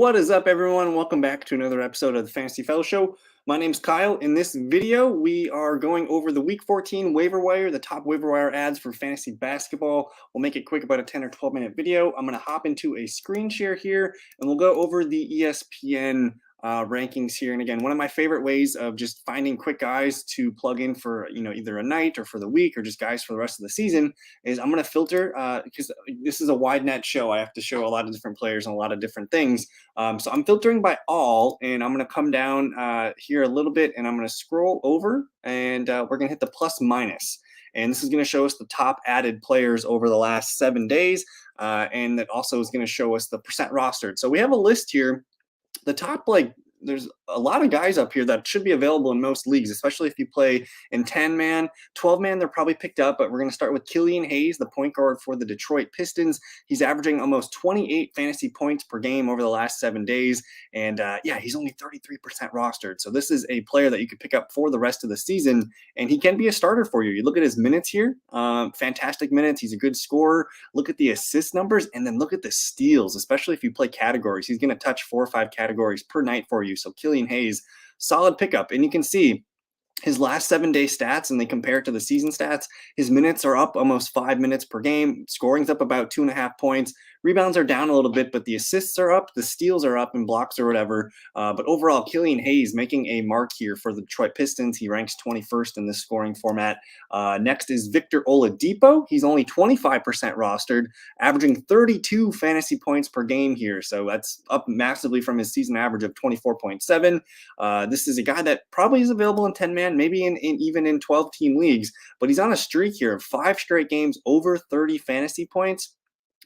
What is up, everyone? Welcome back to another episode of the Fantasy Fellow Show. My name's Kyle. In this video, we are going over the Week 14 waiver wire, the top waiver wire ads for fantasy basketball. We'll make it quick, about a 10 or 12-minute video. I'm going to hop into a screen share here, and we'll go over the ESPN rankings here. And again, one of my favorite ways of just finding quick guys to plug in for, either a night or for the week or just guys for the rest of the season is I'm going to filter because this is a wide net show. I have to show a lot of different players and a lot of different things. So I'm filtering by all, and I'm going to come down here a little bit, and I'm going to scroll over, and we're going to hit the plus minus. And this is going to show us the top added players over the last 7 days. And that also is going to show us the percent rostered. So we have a list here. The top, there's a lot of guys up here that should be available in most leagues, especially if you play in 10-man. 12-man, they're probably picked up, but we're going to start with Killian Hayes, the point guard for the Detroit Pistons. He's averaging almost 28 fantasy points per game over the last 7 days, and he's only 33% rostered. So this is a player that you could pick up for the rest of the season, and he can be a starter for you. You look at his minutes here, fantastic minutes. He's a good scorer. Look at the assist numbers, and then look at the steals, especially if you play categories. He's going to touch 4 or 5 categories per night for you. So Killian Hayes, solid pickup. And you can see his last 7-day stats, and they compare it to the season stats. His minutes are up almost 5 minutes per game. Scoring's up about 2.5 points. Rebounds are down a little bit, but the assists are up, the steals are up, and blocks or whatever. But overall, Killian Hayes making a mark here for the Detroit Pistons. He ranks 21st in this scoring format. Next is Victor Oladipo. He's only 25% rostered, averaging 32 fantasy points per game here. So that's up massively from his season average of 24.7. This is a guy that probably is available in 10-man, maybe even in 12-team leagues, but he's on a streak here of 5 straight games over 30 fantasy points.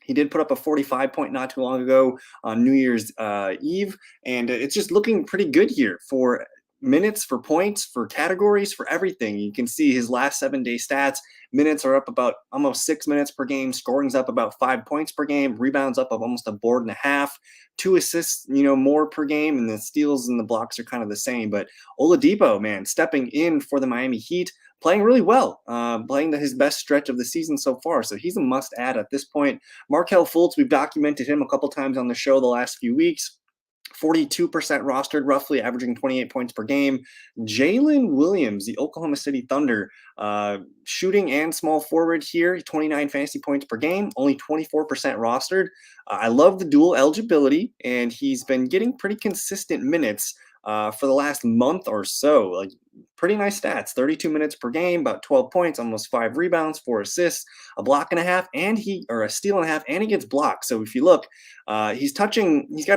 He did put up a 45 point not too long ago on New Year's Eve, and it's just looking pretty good here for minutes, for points, for categories, for everything. You can see his last 7-day stats. Minutes are up about almost 6 minutes per game. Scoring's up about 5 points per game. Rebounds up of almost a board and a half. 2 assists, more per game, and the steals and the blocks are kind of the same. But Oladipo, man, stepping in for the Miami Heat, playing really well, playing his best stretch of the season so far. So he's a must-add at this point. Markelle Fultz, we've documented him a couple times on the show the last few weeks. 42% rostered, roughly averaging 28 points per game. Jalen Williams, the Oklahoma City Thunder, shooting and small forward here, 29 fantasy points per game, only 24% rostered. I love the dual eligibility, and he's been getting pretty consistent minutes for the last month or so. Like, pretty nice stats, 32 minutes per game, about 12 points, almost 5 rebounds, 4 assists, a block and a half, or a steal and a half, and he gets blocked. So if you look, he's got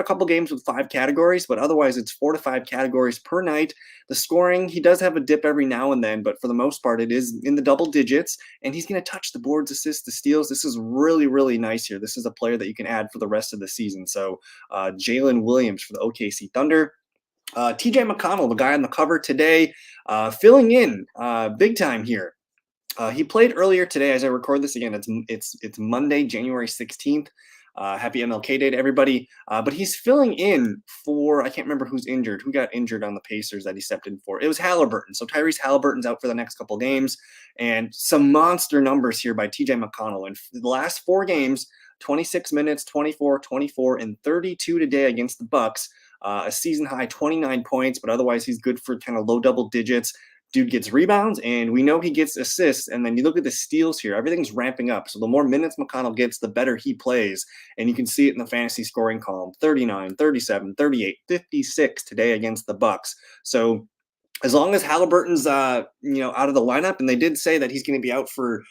a couple games with 5 categories, but otherwise it's 4 to 5 categories per night. The scoring, he does have a dip every now and then, but for the most part, it is in the double digits, and he's going to touch the boards, assists, the steals. This is really, really nice here. This is a player that you can add for the rest of the season. So Jalen Williams for the OKC Thunder. TJ McConnell, the guy on the cover today, filling in big time here. He played earlier today as I record this. Again, it's Monday, January 16th. Happy MLK Day to everybody. But he's filling in for, I can't remember who's injured. Who got injured on the Pacers that he stepped in for? It was Halliburton. So Tyrese Halliburton's out for the next couple games. And some monster numbers here by TJ McConnell. In the last 4 games, 26 minutes, 24, 24, and 32 today against the Bucks. A season high 29 points, but otherwise he's good for kind of low double digits. Dude gets rebounds, and we know he gets assists. And then you look at the steals here, everything's ramping up. So the more minutes McConnell gets, the better he plays. And you can see it in the fantasy scoring column: 39, 37, 38, 56 today against the Bucks. So as long as Halliburton's out of the lineup, and they did say that he's going to be out for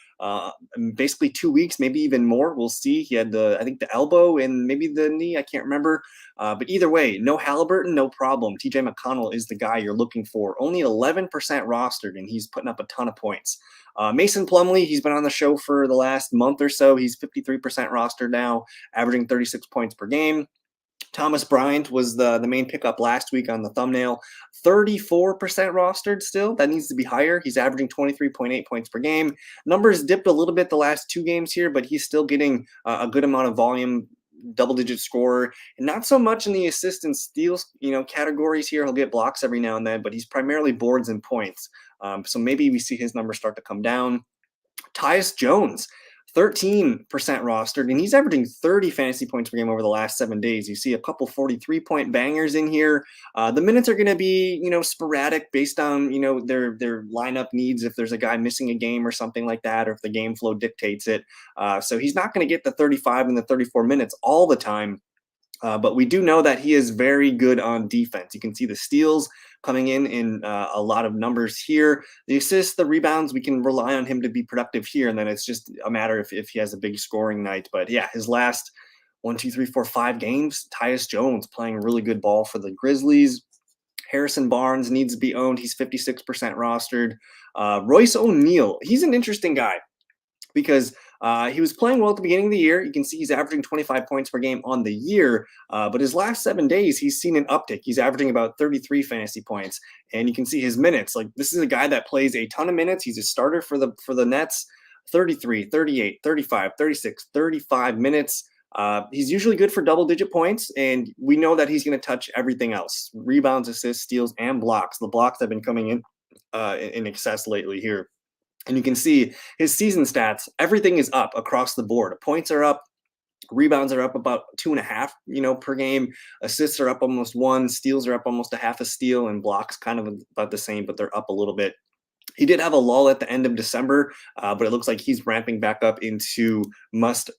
basically 2 weeks, maybe even more. We'll see. He had the elbow and maybe the knee. I can't remember. But either way, no Halliburton, no problem. TJ McConnell is the guy you're looking for. Only 11% rostered, and he's putting up a ton of points. Mason Plumlee, he's been on the show for the last month or so. He's 53% rostered now, averaging 36 points per game. Thomas Bryant was the main pickup last week on the thumbnail. 34% rostered still. That needs to be higher. He's averaging 23.8 points per game. Numbers dipped a little bit the last 2 games here, but he's still getting a good amount of volume, double-digit scorer, and not so much in the assist and steals categories here. He'll get blocks every now and then, but he's primarily boards and points. So maybe we see his numbers start to come down. Tyus Jones, 13% rostered, and he's averaging 30 fantasy points per game over the last 7 days. You see a couple 43-point bangers in here. The minutes are going to be, sporadic based on, their lineup needs. If there's a guy missing a game or something like that, or if the game flow dictates it. So he's not going to get the 35 and the 34 minutes all the time. But we do know that he is very good on defense. You can see the steals coming in a lot of numbers here. The assists, the rebounds, we can rely on him to be productive here. And then it's just a matter if he has a big scoring night. But yeah, his last 5 games, Tyus Jones playing really good ball for the Grizzlies. Harrison Barnes needs to be owned. He's 56% rostered. Royce O'Neal, he's an interesting guy because he was playing well at the beginning of the year. You can see he's averaging 25 points per game on the year, but his last 7 days, he's seen an uptick. He's averaging about 33 fantasy points, and you can see his minutes. Like, this is a guy that plays a ton of minutes. He's a starter for the Nets, 33, 38, 35, 36, 35 minutes. He's usually good for double-digit points, and we know that he's going to touch everything else: rebounds, assists, steals, and blocks. The blocks have been coming in excess lately here. And you can see his season stats, everything is up across the board. Points are up, rebounds are up about 2.5, per game. Assists are up almost 1, steals are up almost a half a steal, and blocks kind of about the same, but they're up a little bit. He did have a lull at the end of December, but it looks like he's ramping back up into must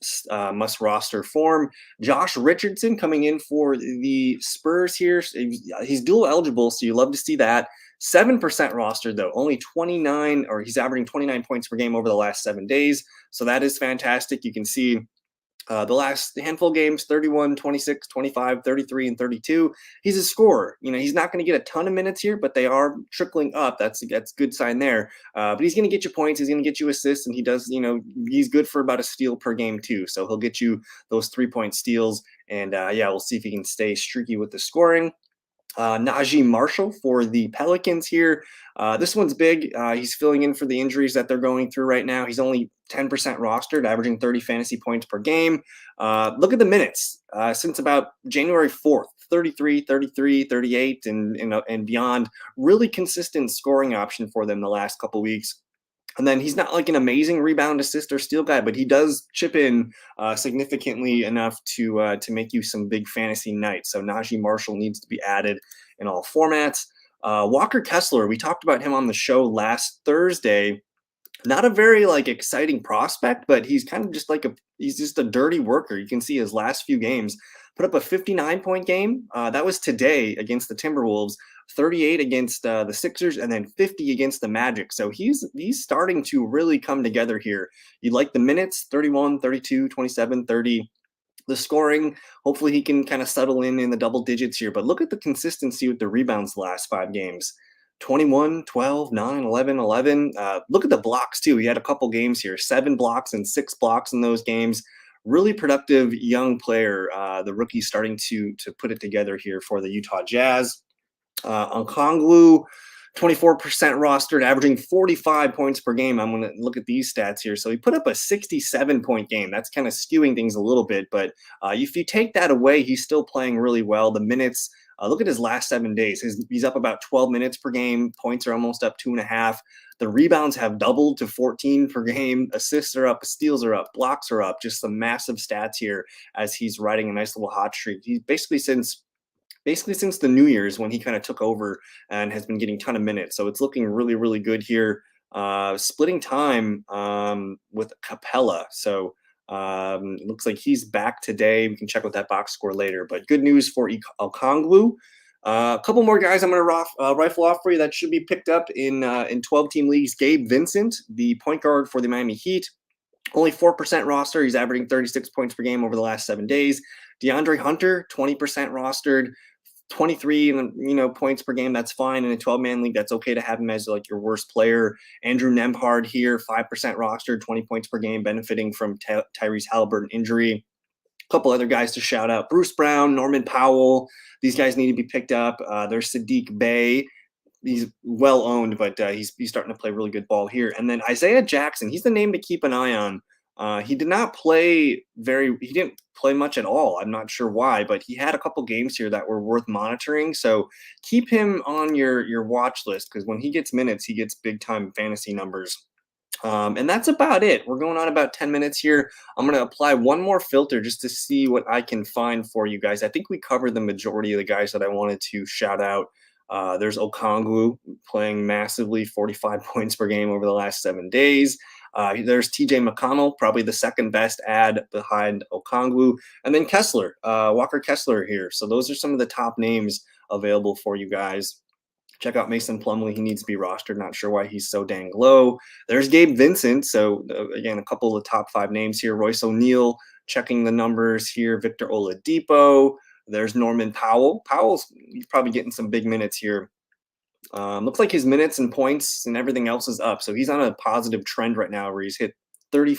roster form. Josh Richardson coming in for the Spurs here. He's dual eligible, so you love to see that. 7% rostered though, only 29, or he's averaging 29 points per game over the last 7 days. So that is fantastic. You can see the last handful of games, 31, 26, 25, 33, and 32. He's a scorer. He's not going to get a ton of minutes here, but they are trickling up. That's a good sign there. But he's going to get you points. He's going to get you assists, and he does, he's good for about a steal per game too. So he'll get you those 3-point steals. And yeah, we'll see if he can stay streaky with the scoring. Najee Marshall for the Pelicans here. This one's big. He's filling in for the injuries that they're going through right now. He's only 10% rostered, averaging 30 fantasy points per game. Look at the minutes since about January 4th, 33, 33, 38, and beyond. Really consistent scoring option for them the last couple weeks. And then he's not like an amazing rebound, assist, or steal guy, but he does chip in significantly enough to make you some big fantasy nights. So Najee Marshall needs to be added in all formats. Walker Kessler, we talked about him on the show last Thursday. Not a very exciting prospect, but he's kind of just he's just a dirty worker. You can see his last few games put up a 59-point game. That was today against the Timberwolves, 38 against the Sixers, and then 50 against the Magic. So he's starting to really come together here. You like the minutes, 31, 32, 27, 30. The scoring, hopefully he can kind of settle in the double digits here. But look at the consistency with the rebounds the last 5 games. 21, 12, 9, 11, 11. Look at the blocks too. He had a couple games here, 7 blocks and 6 blocks in those games. Really productive young player. The rookie starting to put it together here for the Utah Jazz. Okongwu, 24% rostered, averaging 45 points per game. I'm going to look at these stats here. So he put up a 67-point game. That's kind of skewing things a little bit, but if you take that away, he's still playing really well. The minutes, look at his last 7 days. He's up about 12 minutes per game. Points are almost up 2.5. The rebounds have doubled to 14 per game. Assists are up, steals are up, blocks are up. Just some massive stats here as he's riding a nice little hot streak. He's basically since the New Year's when he kind of took over and has been getting a ton of minutes. So it's looking really, really good here. Splitting time with Capella. So it looks like he's back today. We can check with that box score later. But good news for Okongwu. A couple more guys I'm going to rifle off for you that should be picked up in 12-team leagues. Gabe Vincent, the point guard for the Miami Heat. Only 4% roster. He's averaging 36 points per game over the last 7 days. DeAndre Hunter, 20% rostered. 23 points per game, that's fine. In a 12-man league, that's okay to have him as your worst player. Andrew Nembhard here, 5% roster, 20 points per game, benefiting from Tyrese Halliburton injury. A couple other guys to shout out: Bruce Brown, Norman Powell. These guys need to be picked up. There's Sadiq Bey. He's well owned, but he's starting to play really good ball here. And then Isaiah Jackson, he's the name to keep an eye on. He didn't play much at all. I'm not sure why, but he had a couple games here that were worth monitoring. So keep him on your watch list, because when he gets minutes, he gets big time fantasy numbers. And that's about it. We're going on about 10 minutes here. I'm going to apply one more filter just to see what I can find for you guys. I think we covered the majority of the guys that I wanted to shout out. There's Okongwu playing massively, 45 points per game over the last 7 days. There's TJ McConnell, probably the second best ad behind Okongwu. And then Kessler, Walker Kessler here. So those are some of the top names available for you guys. Check out Mason Plumlee. He needs to be rostered. Not sure why he's so dang low. There's Gabe Vincent. So, again, a couple of the top 5 names here. Royce O'Neal, checking the numbers here. Victor Oladipo. There's Norman Powell. He's probably getting some big minutes here. Looks like his minutes and points and everything else is up. So he's on a positive trend right now where he's hit 30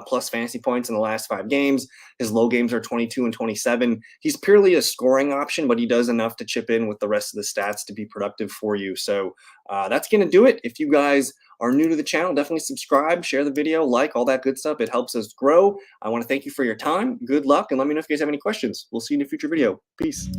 plus fantasy points in the last 5 games. His low games are 22 and 27. He's purely a scoring option, but he does enough to chip in with the rest of the stats to be productive for you. So that's going to do it. If you guys are new to the channel, definitely subscribe, share the video, like, all that good stuff. It helps us grow. I want to thank you for your time. Good luck, and let me know if you guys have any questions. We'll see you in a future video. Peace.